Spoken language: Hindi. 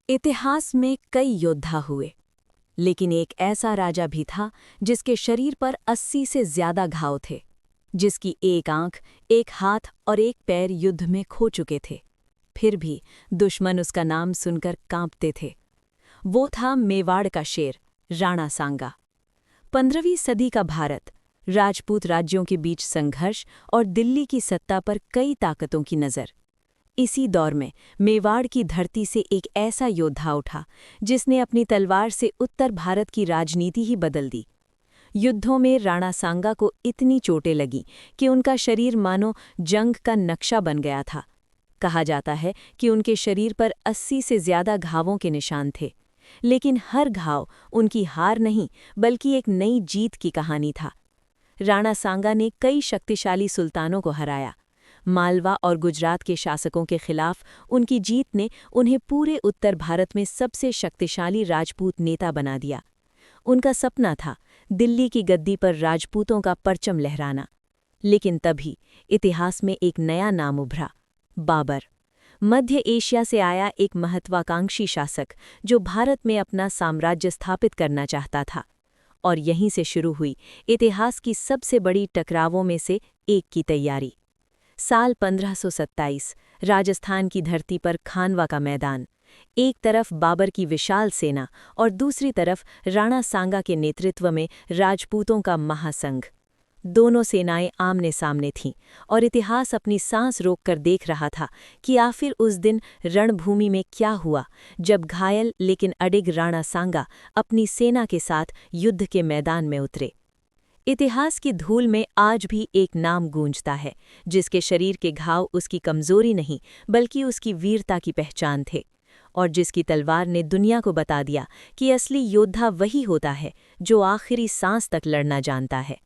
इतिहास में कई योद्धा हुए, लेकिन एक ऐसा राजा भी था जिसके शरीर पर 80 से ज्यादा घाव थे, जिसकी एक आंख, एक हाथ और एक पैर युद्ध में खो चुके थे। फिर भी दुश्मन उसका नाम सुनकर कांपते थे। वो था मेवाड़ का शेर, राणा सांगा। 15वीं सदी का भारत, राजपूत राज्यों के बीच संघर्ष और दिल्ली की सत्ता पर कई ताकतों की नज़र। इसी दौर में मेवाड़ की धरती से एक ऐसा योद्धा उठा जिसने अपनी तलवार से उत्तर भारत की राजनीति ही बदल दी। युद्धों में राणा सांगा को इतनी चोटें लगीं कि उनका शरीर मानो जंग का नक्शा बन गया था। कहा जाता है कि उनके शरीर पर 80 से ज्यादा घावों के निशान थे, लेकिन हर घाव उनकी हार नहीं बल्कि एक नई जीत की कहानी था। राणा सांगा ने कई शक्तिशाली सुल्तानों को हराया। मालवा और गुजरात के शासकों के खिलाफ उनकी जीत ने उन्हें पूरे उत्तर भारत में सबसे शक्तिशाली राजपूत नेता बना दिया। उनका सपना था दिल्ली की गद्दी पर राजपूतों का परचम लहराना। लेकिन तभी इतिहास में एक नया नाम उभरा, बाबर। मध्य एशिया से आया एक महत्वाकांक्षी शासक जो भारत में अपना साम्राज्य स्थापित करना चाहता था। और यहीं से शुरू हुई इतिहास की सबसे बड़ी टकरावों में से एक की तैयारी। साल 1527, राजस्थान की धरती पर खानवा का मैदान। एक तरफ बाबर की विशाल सेना और दूसरी तरफ राणा सांगा के नेतृत्व में राजपूतों का महासंघ। दोनों सेनाएं आमने सामने थीं और इतिहास अपनी सांस रोककर देख रहा था कि आखिर उस दिन रणभूमि में क्या हुआ जब घायल लेकिन अडिग राणा सांगा अपनी सेना के साथ युद्ध के मैदान में उतरे। इतिहास की धूल में आज भी एक नाम गूंजता है, जिसके शरीर के घाव उसकी कमजोरी नहीं बल्कि उसकी वीरता की पहचान थे, और जिसकी तलवार ने दुनिया को बता दिया कि असली योद्धा वही होता है जो आखिरी सांस तक लड़ना जानता है।